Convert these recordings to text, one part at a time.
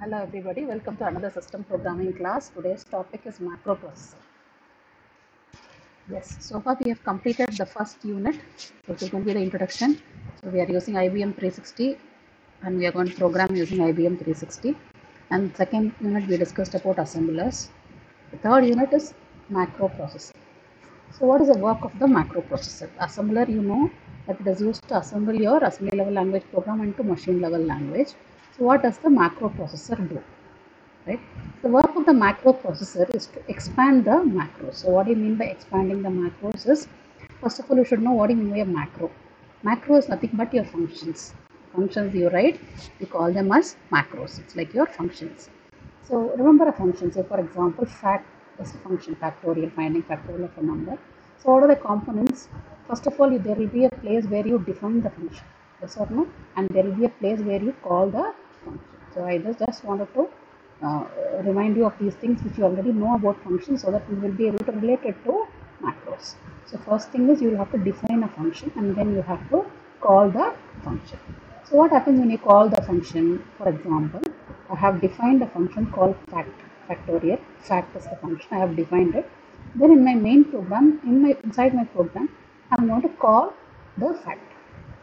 Hello everybody, welcome to another system programming class. Today's topic is macroprocessor. Yes, so far we have completed the first unit, which is going to be the introduction. So we are using IBM 360 and we are going to program using IBM 360. And second unit we discussed about assemblers. The third unit is macroprocessor. So what is the work of the macroprocessor? Assembler, you know that it is used to assemble your assembly level language program into machine level language. So what does the macroprocessor do? Right? The work of the macroprocessor is to expand the macros. So what do you mean by expanding the macros is, first of all, you should know what do you mean by a macro. Macro is nothing but your functions. Functions you write, you call them as macros. It's like your functions. So remember a function. Say for example, fact is a function, factorial, finding factorial of a number. So what are the components? First of all, there will be a place where you define the function. Yes or no? And there will be a place where you call the function. So I just wanted to uh, remind you of these things which you already know about functions so that you will be able to relate it to macros. So first thing is you will have to define a function and then you have to call the function. So what happens when you call the function? For example, I have defined a function called factorial. Fact is the function. I have defined it. Then in my main program, inside my program, I'm going to call the fact.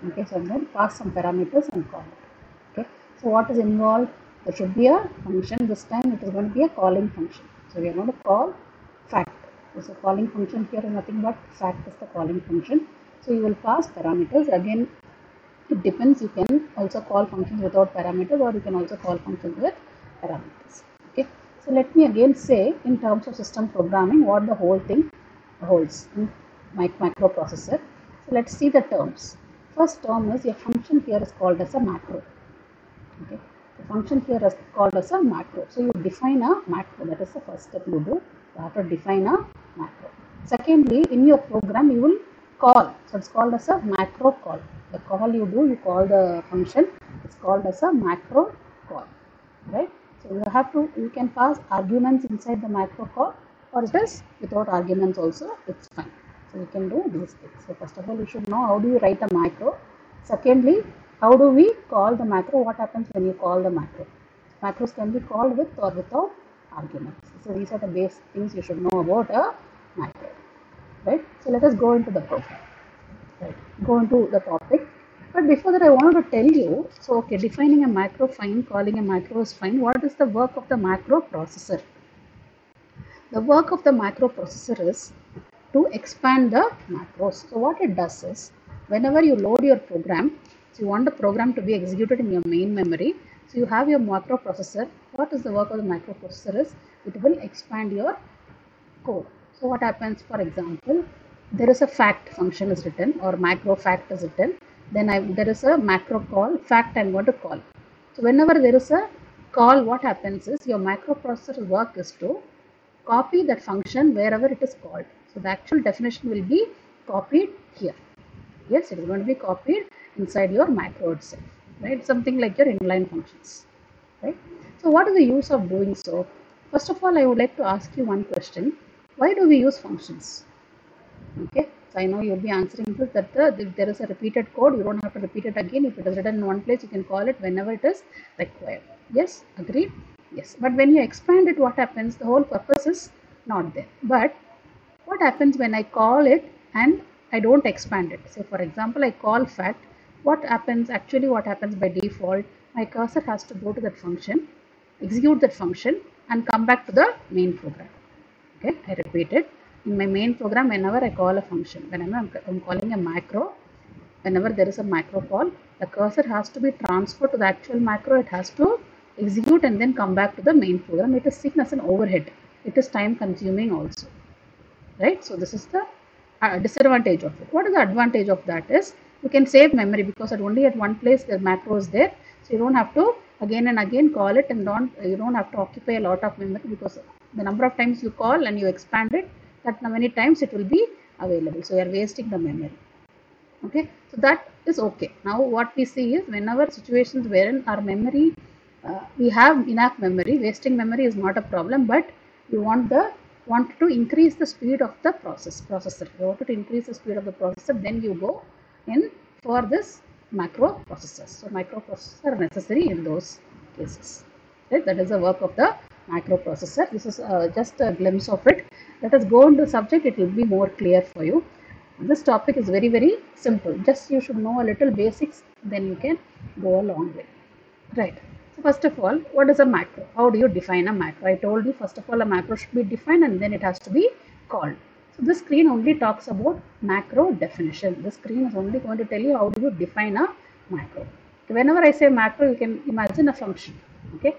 Okay, so I'm going to pass some parameters and call it. Okay, so what is involved? There should be a function. This time it is going to be a calling function. So we are going to call fact. So calling function here is nothing but fact is the calling function. So you will pass parameters. Again, it depends. You can also call functions without parameters, or you can also call functions with parameters. Okay. So let me again say in terms of system programming what the whole thing holds in microprocessor. So let's see the terms. First term is your function here is called as a macro. Okay. The function here is called as a macro. So you define a macro. That is the first step you do. You have to define a macro. Secondly, in your program you will call. So it's called as a macro call. The call you do, you call the function. It's called as a macro call. Right? So you can pass arguments inside the macro call, or it is without arguments also, it's fine. So you can do these things. So first of all, you should know how do you write a macro. Secondly, how do we call the macro? What happens when you call the macro? Macros can be called with or without arguments. So these are the basic things you should know about a macro. Right? So let us go into the program. Right. Go into the topic. But before that, I wanted to tell you, so okay, defining a macro fine, calling a macro is fine. What is the work of the macro processor? The work of the macroprocessor is to expand the macros. So what it does is, whenever you load your program, so you want the program to be executed in your main memory. So you have your macroprocessor. What is the work of the macroprocessor is, it will expand your code. So what happens, for example, there is a fact function is written or macro fact is written. Then there is a macro call fact I'm going to call. So whenever there is a call, what happens is your microprocessor work is to copy that function wherever it is called. So the actual definition will be copied here. Yes, it is going to be copied inside your macro itself, right? Something like your inline functions, right? So what is the use of doing so? First of all, I would like to ask you one question. Why do we use functions? Okay, so I know you'll be answering this that if there is a repeated code, you don't have to repeat it again. If it is written in one place, you can call it whenever it is required. Yes, agreed? Yes, but when you expand it, what happens? The whole purpose is not there. But what happens when I call it and I don't expand it? So for example, I call fact. What happens? Actually, what happens by default? My cursor has to go to that function, execute that function, and come back to the main program. Okay, I repeat it. In my main program, whenever I call a function, whenever I'm calling a macro, whenever there is a macro call, the cursor has to be transferred to the actual macro. It has to execute and then come back to the main program. It is seen as an overhead. It is time consuming also, right? So this is the disadvantage of it. What is the advantage of that is you can save memory because only at one place the macro is there. So you don't have to again and again call it, and you don't have to occupy a lot of memory because the number of times you call and you expand it, that many times it will be available. So you are wasting the memory. Okay, so that is okay. Now what we see is whenever situations wherein our memory, we have enough memory, wasting memory is not a problem, but you want to increase the speed of the processor. You want to increase the speed of the processor, then you go in for this macro processors. So microprocessors are necessary in those cases. Right? That is the work of the microprocessor. This is just a glimpse of it. Let us go into the subject. It will be more clear for you. This topic is very simple. Just you should know a little basics, then you can go a long way. Right. So first of all, what is a macro? How do you define a macro? I told you first of all a macro should be defined and then it has to be called. So this screen only talks about macro definition. This screen is only going to tell you how do you define a macro. Whenever I say macro, you can imagine a function. Okay.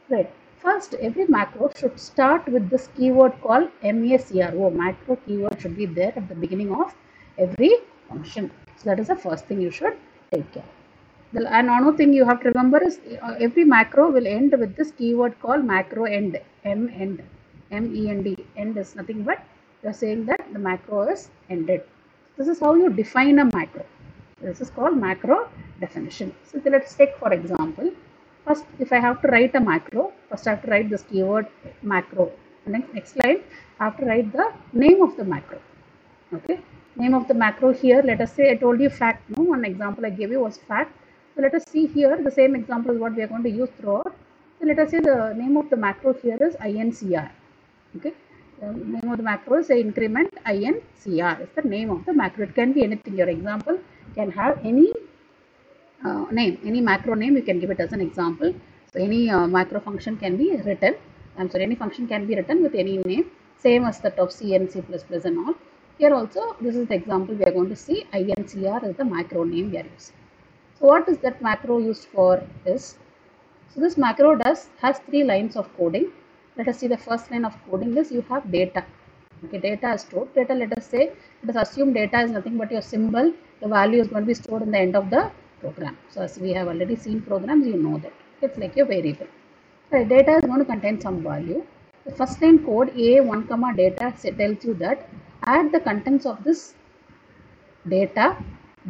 Right. First, every macro should start with this keyword called macro. Macro keyword should be there at the beginning of every function. So that is the first thing you should take care of. And another thing you have to remember is every macro will end with this keyword called macro end, end, MEND. End is nothing but you are saying that the macro is ended. This is how you define a macro. This is called macro definition. So let's take for example, first if I have to write a macro, first I have to write this keyword macro. And then next line I have to write the name of the macro. Okay, name of the macro here, let us say I told you fact, no, one example I gave you was fact. So let us see here the same example is what we are going to use throughout. So let us say the name of the macro here is INCR. Okay, the name of the macro is increment INCR is the name of the macro. It can be anything. Your example can have any name, any macro name you can give it as an example. So any macro function can be written. I'm sorry, any function can be written with any name, same as that of C and C++ and all. Here also, this is the example we are going to see. INCR is the macro name we are using. So what is that macro used for is, so this macro has 3 lines of coding. Let us see the first line of coding is you have data. Okay, data is stored. Data, let us assume data is nothing but your symbol. The value is going to be stored in the end of the program. So as we have already seen programs, you know that. It's like your variable. So data is going to contain some value. The first line code A1 comma data tells you that add the contents of this data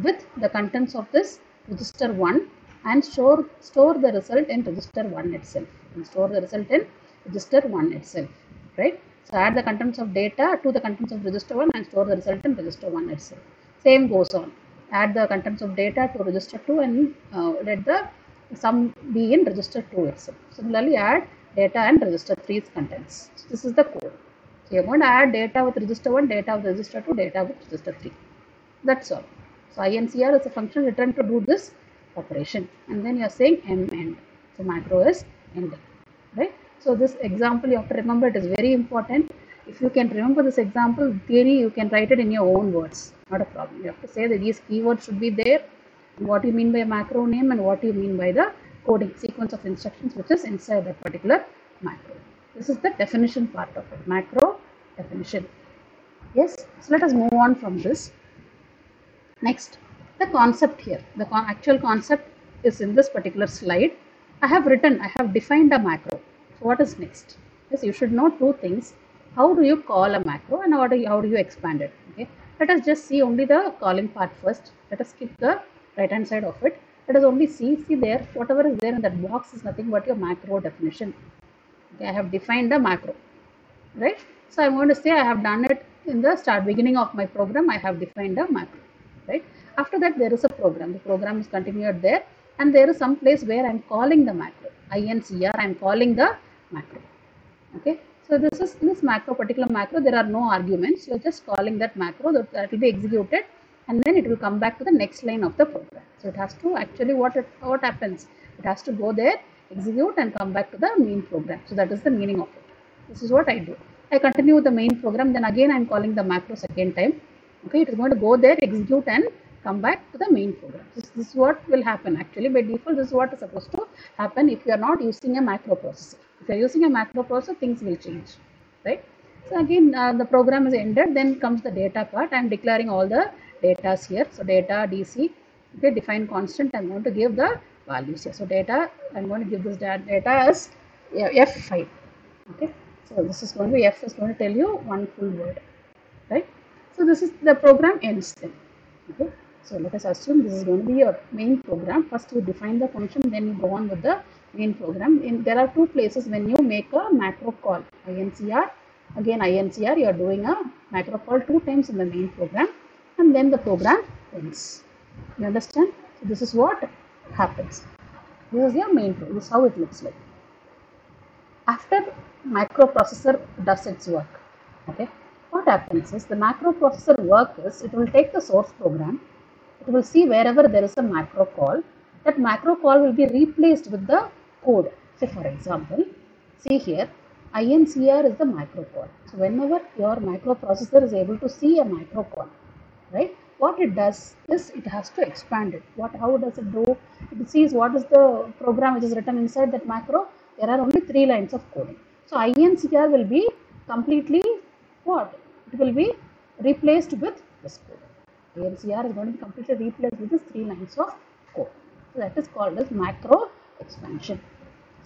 with the contents of this register 1 and store the result in register 1 itself. And store the result in register 1 itself. Right? So add the contents of data to the contents of register 1 and store the result in register 1 itself. Same goes on. Add the contents of data to register 2 and let the sum be in register 2 itself. Similarly, add data and register 3's contents. So this is the code. So you are going to add data with register 1, data with register 2, data with register 3. That's all. So INCR is a function written to do this operation. And then you are saying end. So macro is ended. Right? So this example you have to remember, it is very important. If you can remember this example, theory you can write it in your own words. Not a problem. You have to say that these keywords should be there. What you mean by a macro name and what you mean by the coding sequence of instructions which is inside that particular macro. This is the definition part of it. Macro definition. Yes. So let us move on from this. Next, the concept here. The actual concept is in this particular slide. I have defined a macro. So what is next? Yes, you should know 2 things. How do you call a macro and how do you expand it? Okay. Let us just see only the calling part first. Let us skip the right hand side of it. Let us only see there, whatever is there in that box is nothing but your macro definition. Okay, I have defined the macro. Right? So I'm going to say I have done it in the beginning of my program. I have defined a macro. Right? After that, there is a program. The program is continued there, and there is some place where I am calling the macro. INCR, I am calling the macro. Okay. So this macro, particular macro, there are no arguments. You are just calling that macro that will be executed, and then it will come back to the next line of the program. So it has to actually what happens? It has to go there, execute, and come back to the main program. So that is the meaning of it. This is what I do. I continue with the main program. Then again I am calling the macro second time. Okay, it is going to go there, execute and come back to the main program. This is what will happen actually. By default, this is what is supposed to happen if you are not using a macro processor. If you are using a macro processor, things will change. Right? So again, the program is ended. Then comes the data part. I am declaring all the datas here. So data, DC, okay, define constant. I am going to give the values here. So data, I am going to give this data as F5. Okay. So this is going to be F is going to tell you one full word. Right? So this is the program ends then. Okay. So let us assume this is going to be your main program. First you define the function, then you go on with the main program. There are 2 places when you make a macro call. INCR, again INCR, you are doing a macro call 2 times in the main program, and then the program ends. You understand? So this is what happens. This is your main program. This is how it looks like. After microprocessor does its work, okay, what happens is the microprocessor work is it will take the source program, it will see wherever there is a macro call, that macro call will be replaced with the code. Say for example, see here, INCR is the macro call. So whenever your microprocessor is able to see a macro call, right, what it does is it has to expand it. How does it do? It sees what is the program which is written inside that macro. There are only 3 lines of coding. So INCR will be completely what? It will be replaced with this code. INCR is going to be completely replaced with these 3 lines of code. So that is called as macro expansion.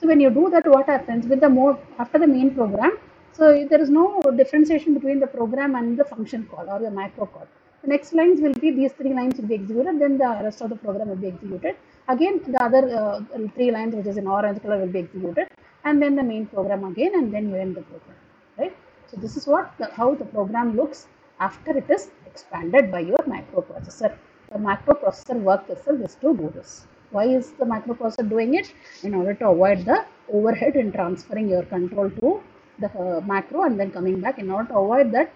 So when you do that, what happens with the mode after the main program? So there is no differentiation between the program and the function call or the macro call. The next lines will be these 3 lines will be executed, then the rest of the program will be executed. Again, the other 3 lines which is in orange color will be executed, and then the main program again, and then you end the program, right? So this is how the program looks after it is expanded by your microprocessor. The microprocessor work itself is to do this. Why is the microprocessor doing it? In order to avoid the overhead in transferring your control to the macro and then coming back. In order to avoid that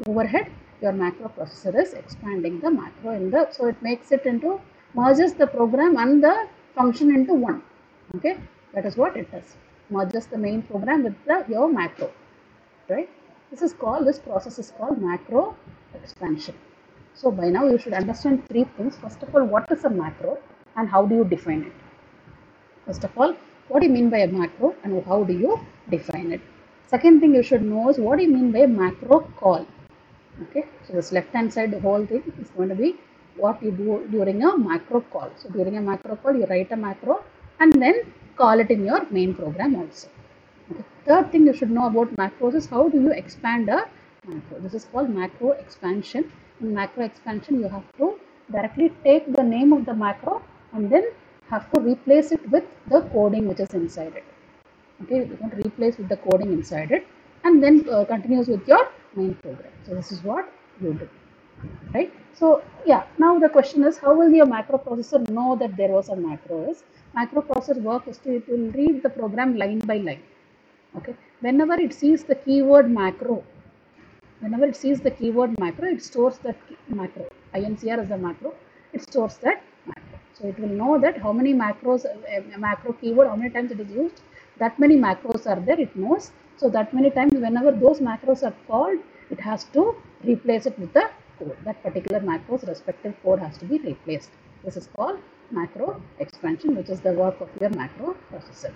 overhead, your microprocessor is expanding the macro so it makes it into, merges the program and the function into one. Okay, that is what it does. Merges the main program with your macro, right? This process is called macro expansion. So by now you should understand 3 things. First of all, what is a macro and how do you define it? First of all, what do you mean by a macro and how do you define it? Second thing you should know is what do you mean by a macro call? Okay, so this left hand side, the whole thing is going to be what you do during a macro call. So during a macro call, you write a macro and then call it in your main program also. Okay. Third thing you should know about macros is how do you expand a macro. This is called macro expansion. In macro expansion, you have to directly take the name of the macro and then have to replace it with the coding which is inside it. Okay, you want to replace with the coding inside it and then continues with your main program. So this is what you do, right? So yeah, now the question is how will your microprocessor know that there was a macro? Microprocessor work is it will read the program line by line. Okay, whenever it sees the keyword macro, it stores that macro. INCR is the macro, it stores that macro. So it will know that how many macros, macro keyword, how many times it is used, that many macros are there, it knows. So that many times whenever those macros are called, it has to replace it with the code. That particular macro's respective code has to be replaced. This is called macro expansion, which is the work of your macro processor.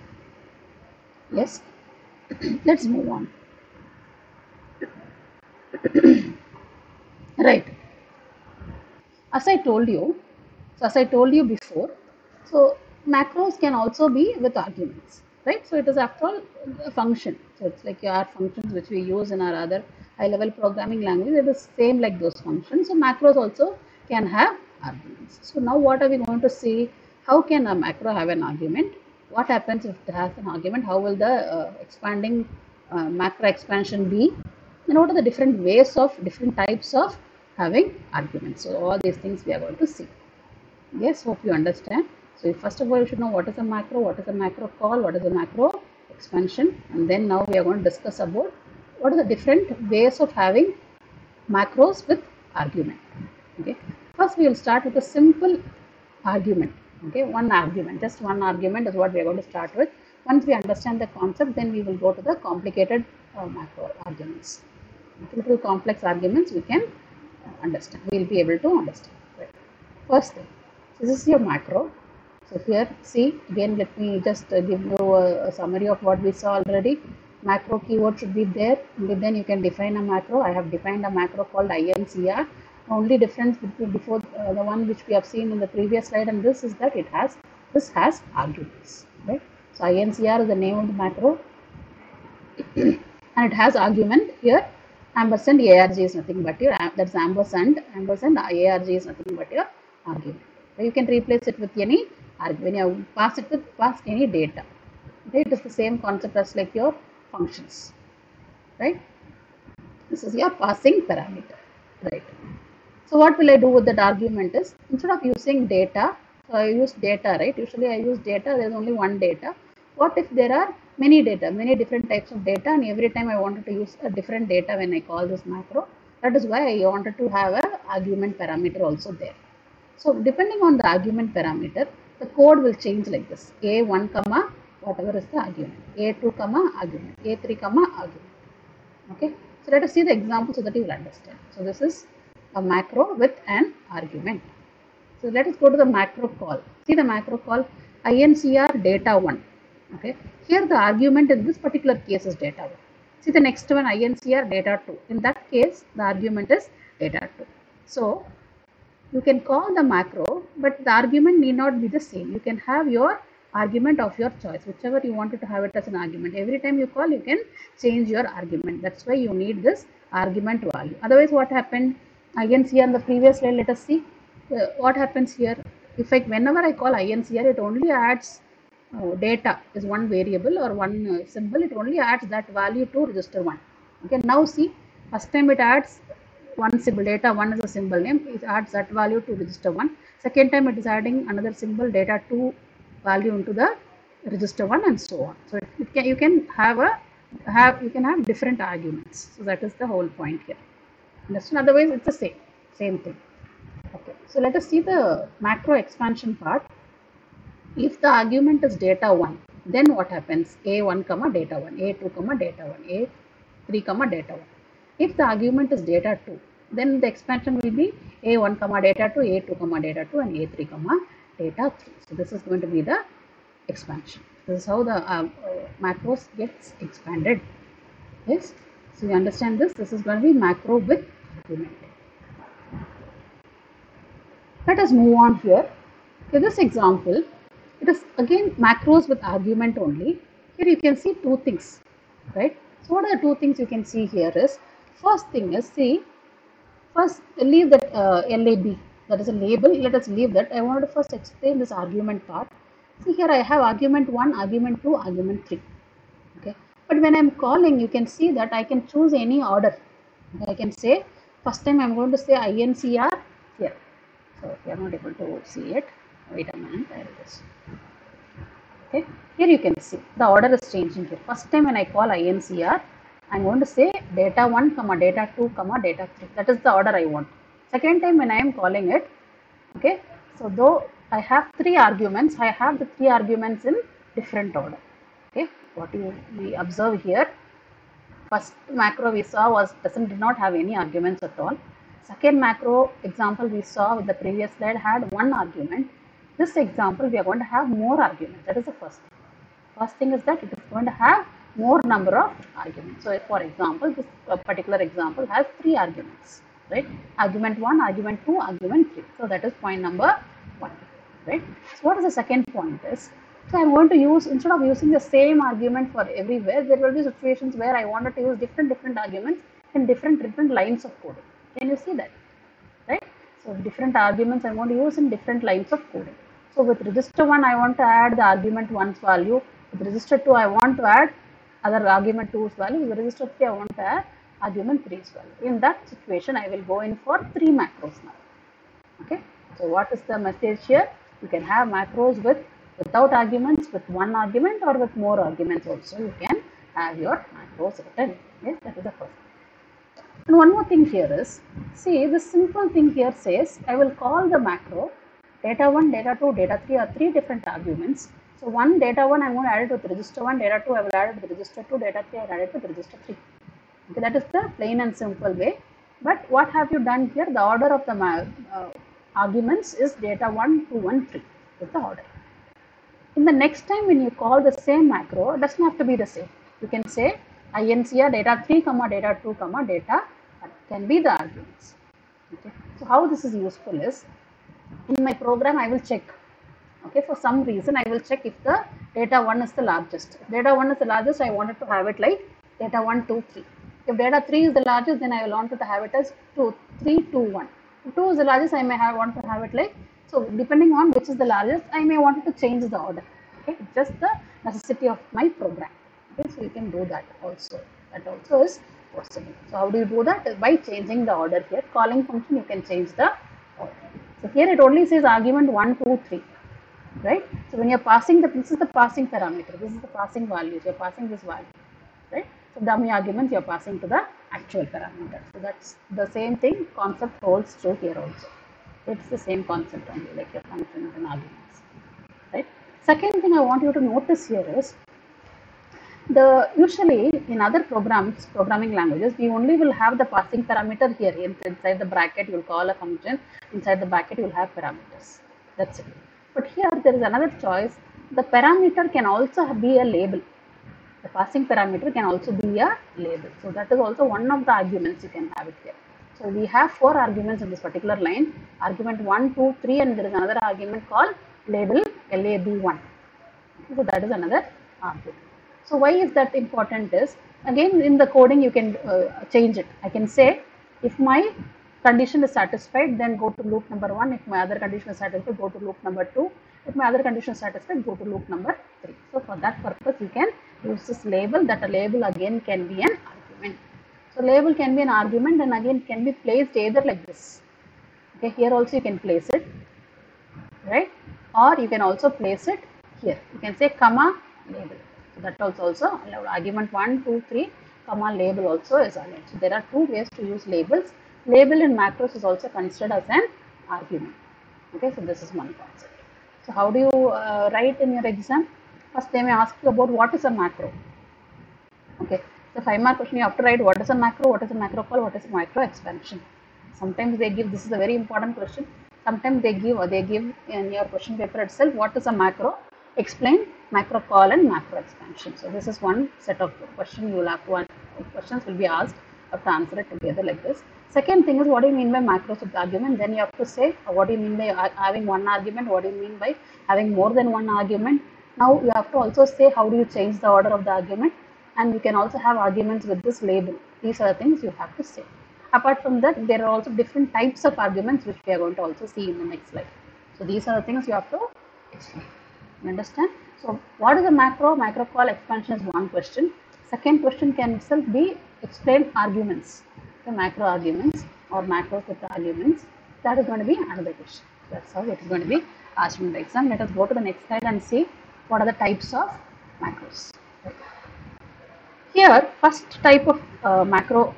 Yes, let's move on. Right. As I told you before, so macros can also be with arguments, right? So it is after all a function. So it's like our functions which we use in our other high-level programming language. It is same like those functions. So macros also can have arguments. So now what are we going to see? How can a macro have an argument? What happens if it has an argument? How will the expanding macro expansion be? And what are the different types of having arguments? So all these things we are going to see. Yes, hope you understand. So first of all, you should know what is a macro, what is a macro call, what is a macro expansion, and then now we are going to discuss about what are the different ways of having macros with argument. Okay, first we will start with a simple argument. Okay, just one argument is what we are going to start with. Once we understand the concept, then we will go to the complicated macro arguments. Little complex arguments we can understand. We will be able to understand. Right. First thing, this is your macro. So here, see again. Let me just give you a summary of what we saw already. Macro keyword should be there. And then you can define a macro. I have defined a macro called INCR. Only difference between before the one which we have seen in the previous slide and this is that this has arguments. Right. So INCR is the name of the macro, and it has argument here. Ampersand ARG is nothing but your, that's ampersand ARG is nothing but your argument. So you can replace it with any argument. When you pass any data. Okay, it is the same concept as like your functions, right? This is your passing parameter, right? So what will I do with that argument is, instead of using data, so I use data, right? Usually I use data, there is only one data. What if there are many data, many different types of data, and every time I wanted to use a different data when I call this macro. That is why I wanted to have a argument parameter also there. So depending on the argument parameter, the code will change like this: a1 comma whatever is the argument, a2 comma argument, a3 comma argument. Okay, so let us see the example so that you will understand. So this is a macro with an argument. So let us go to the macro call. See the macro call incr data1. Okay, here the argument in this particular case is data1. See the next one incr data2. In that case, the argument is data2. So you can call the macro, but the argument need not be the same. You can have your argument of your choice, whichever you wanted to have it as an argument. Every time you call, you can change your argument. That's why you need this argument value. Otherwise, what happened? Again, see on the previous slide, let us see what happens here. If whenever I call incr, it only adds data is one variable or one symbol. It only adds that value to register 1. Okay, now see, first time it adds one symbol, data 1 is a symbol name, it adds that value to register 1. Second time it is adding another symbol, data 2 value into the register 1, and so on. So you can have different arguments. So that is the whole point here. Understand? Otherwise it's the same thing. Okay, so let us see the macro expansion part. If the argument is data 1, then what happens? A1 comma data 1, A2 comma data 1, A3 comma data 1. If the argument is data 2, then the expansion will be A1 comma data 2, A2 comma data 2, and A3 comma data 3. So this is going to be the expansion. This is how the macros gets expanded. Yes. So you understand this? This is going to be macro with argument. Let us move on here. To this example, it is again macros with argument only. Here you can see two things, right? So what are the two things you can see here is, first thing is, see, first leave that lab, that is a label. Let us leave that. I wanted to first explain this argument part. See here I have argument 1, argument 2, argument 3. Okay, but when I am calling, you can see that I can choose any order. I can say, first time I am going to say incr here. So if you are not able to see it, wait a minute, there it is. Okay, here you can see the order is changing here. First time when I call incr, I am going to say data 1 comma data 2 comma data 3. That is the order I want. Second time when I am calling it, okay, so though I have 3 arguments, I have the 3 arguments in different order. Okay, what we observe here, first macro we saw did not have any arguments at all. Second macro example we saw with the previous slide had 1 argument. This example we are going to have more arguments. That is the first thing. First thing is that it is going to have more number of arguments. So for example, this particular example has 3 arguments, right? Argument 1, argument 2, argument 3. So that is point number 1, right? So what is the second point is, so I am going to use, instead of using the same argument for everywhere, there will be situations where I wanted to use different arguments in different lines of coding. Can you see that, right? So different arguments I want to use in different lines of coding. So with register 1, I want to add the argument 1's value. With register 2, I want to add other argument 2's value. With register 3, I want to add argument 3's value. In that situation, I will go in for 3 macros now. Okay. So what is the message here? You can have macros without arguments, with 1 argument, or with more arguments also. You can have your macros written. Yes, that is the first. And one more thing here is, see, this simple thing here says, I will call the macro data 1, data 2, data 3 are 3 different arguments. So data 1 I am going to add it with register 1, data 2 I will add it with register 2, data 3 I will add it with register 3. Okay, that is the plain and simple way. But what have you done here? The order of the arguments is data 1, 2, 1, 3 is the order. In the next time when you call the same macro, it doesn't have to be the same. You can say incr data 3 comma data 2 comma data can be the arguments. Okay. So how this is useful is, in my program I will check, okay, for some reason I will check if the data 1 is the largest. If data 1 is the largest, I wanted to have it like data 1, 2, 3. If data 3 is the largest, then I will want to have it as 2, 3, 2, 1. If 2 is the largest, I may want to have it like, so depending on which is the largest, I may want to change the order. Okay, it's just the necessity of my program. Okay, so you can do that also. That also is possible. So how do you do that? By changing the order here. Calling function, you can change the order. So here it only says argument 1, 2, 3. right? So when you're passing this is the passing parameter, this is the passing values, you're passing this value, right? So dummy arguments you're passing to the actual parameter. So that's the same thing, concept holds true here also. It's the same concept only, like your functions and arguments, right? Second thing I want you to notice here is usually in other programming languages, we only will have the passing parameter here. Inside the bracket, you'll call a function. Inside the bracket, you'll have parameters. That's it. But here there is another choice. The parameter can also be a label. The passing parameter can also be a label. So that is also one of the arguments you can have it here. So we have 4 arguments in this particular line. Argument 1, 2, 3, and there is another argument called label lab1. So that is another argument. So why is that important is, again in the coding you can change it. I can say if my condition is satisfied, then go to loop number 1. If my other condition is satisfied, go to loop number 2. If my other condition is satisfied, go to loop number 3. So for that purpose you can use this label. That a label again can be an argument. So label can be an argument and again can be placed either like this. Okay, here also you can place it, right? Or you can also place it here. You can say comma label. So that also allowed. Argument 1, 2, 3, comma label also is allowed. So there are 2 ways to use labels. Label in macros is also considered as an argument. Okay, so this is one concept. So how do you write in your exam? First they may ask you about what is a macro. Okay, so 5-mark question you have to write what is a macro, what is a macro call, what is a macro expansion. Sometimes they give, this is a very important question. Sometimes they give in your question paper itself what is a macro, explain macro call and macro expansion. So this is one set of questions you will have to, questions will be asked. You have to answer it together like this. Second thing is what do you mean by macros with argument? Then you have to say what do you mean by having one argument, what do you mean by having more than one argument. Now you have to also say how do you change the order of the argument, and you can also have arguments with this label. These are the things you have to say. Apart from that, there are also different types of arguments which we are going to also see in the next slide. So these are the things you have to explain. You understand? So what is a macro? Macro call expansion is one question. Second question can itself be explain arguments. The macro arguments or macros with arguments. That is going to be another question. That's how it is going to be asked in the exam. Let us go to the next slide and see what are the types of macros. Here, first type of macro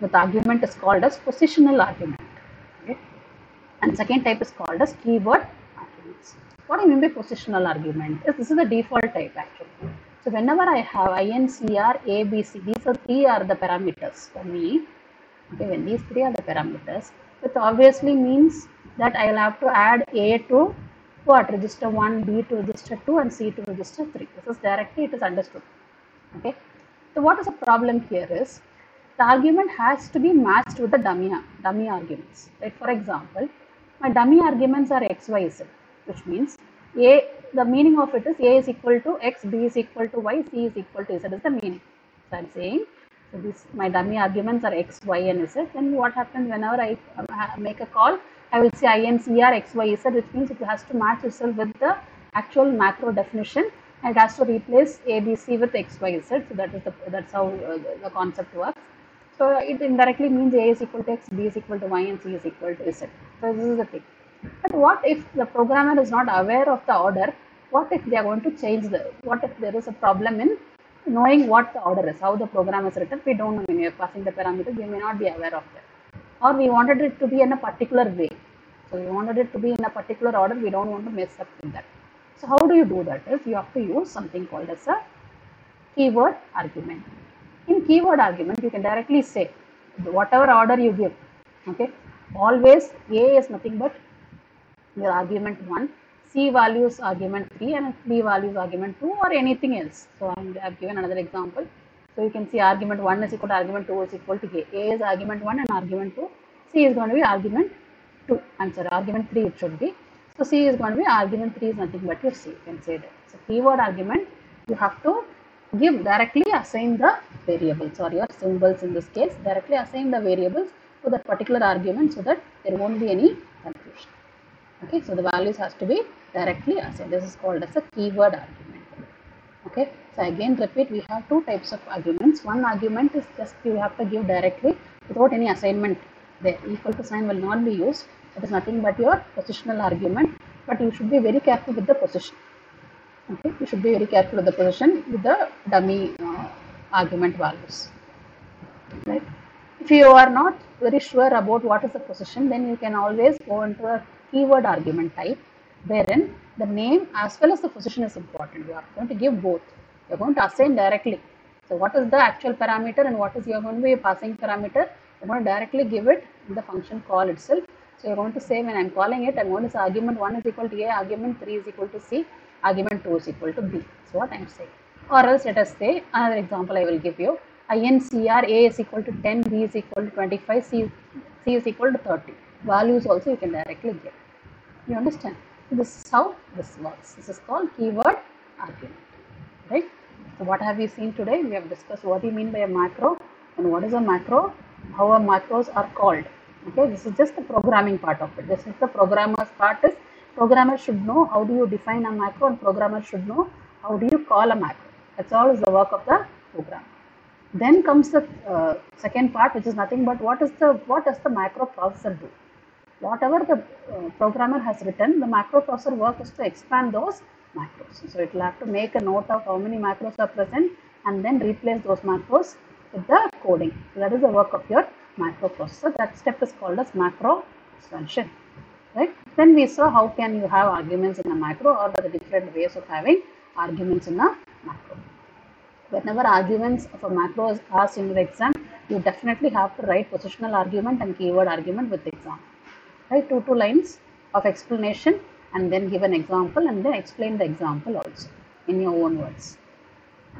with argument is called as positional argument. Okay? And second type is called as keyword arguments. What do I mean by positional argument? This is the default type actually. So whenever I have INCR, A, B, C, these are 3 are the parameters for me. Okay, when these 3 are the parameters, it obviously means that I will have to add A to what? Register 1, B to register 2 and C to register 3. This is directly it is understood. Okay. So what is the problem here is the argument has to be matched with the dummy arguments. Right? For example, my dummy arguments are X, Y, Z, which means A, the meaning of it is A is equal to X, B is equal to Y, C is equal to Z is the meaning. So I am saying, so this my dummy arguments are X, Y and Z. Then what happens whenever I make a call, I will say INCR X, Y, Z, which means it has to match itself with the actual macro definition. And it has to replace ABC with X, Y, Z. So that's how the concept works. So it indirectly means A is equal to X, B is equal to Y, and C is equal to Z. So this is the thing. But what if the programmer is not aware of the order? What if they are going to change what if there is a problem in knowing what the order is, how the program is written? We don't know when we are passing the parameters, we may not be aware of that. Or we wanted it to be in a particular way. So we wanted it to be in a particular order, we don't want to mess up with that. So how do you do that? Is you have to use something called as a keyword argument. In keyword argument, you can directly say whatever order you give. Okay, always A is nothing but your argument 1, C values argument 3, and B values argument 2, or anything else. So I have given another example. So you can see argument 1 is equal to argument 2 is equal to A. A is argument 1 and argument 2. C is going to be argument 2. I'm sorry, argument 3 it should be. So C is going to be argument 3 is nothing but your C. You can say that. So keyword argument, you have to directly assign the variables or your symbols in this case, directly assign the variables to that particular argument so that there won't be any confusion. Okay, so the values has to be directly assigned. This is called as a keyword argument. Okay, so again repeat, we have 2 types of arguments. One argument is just you have to give directly without any assignment. The equal to sign will not be used. It is nothing but your positional argument. but you should be very careful with the position. Okay, you should be very careful with the position with the dummy argument values. Right? If you are not very sure about what is the position, then you can always go into a keyword argument type, wherein the name as well as the position is important. You are going to give both. You are going to assign directly. So what is the actual parameter and what is you are going to be a passing parameter? You are going to directly give it in the function call itself. So you are going to say when I am calling it, I am going to say argument 1 is equal to A, argument 3 is equal to C, argument 2 is equal to B. So what I am saying. Or else let us say another example I will give you. INCR A is equal to 10, B is equal to 25, C is equal to 30. Values also you can directly get. You understand? This is how this works. This is called keyword argument. Right? So what have we seen today? We have discussed what you mean by a macro and what is a macro, how a macros are called. Okay, this is just the programming part of it. This is the programmer's part. Is programmer should know how do you define a macro, and programmer should know how do you call a macro. That's all is the work of the programmer. Then comes the second part, which is nothing but what does the macro processor do? Whatever the programmer has written, the macro processor work is to expand those macros. So it will have to make a note of how many macros are present and then replace those macros with the coding. So that is the work of your macro processor. That step is called as macro expansion. Right? Then we saw how can you have arguments in a macro, or the different ways of having arguments in a macro. Whenever arguments of a macro is asked in the exam, you definitely have to write positional argument and keyword argument with the example. Right? Two lines of explanation and then give an example and then explain the example also in your own words.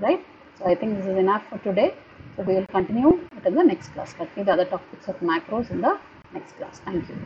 Right? So I think this is enough for today. So we will continue it in the next class. Continue the other topics of macros in the next class. Thank you.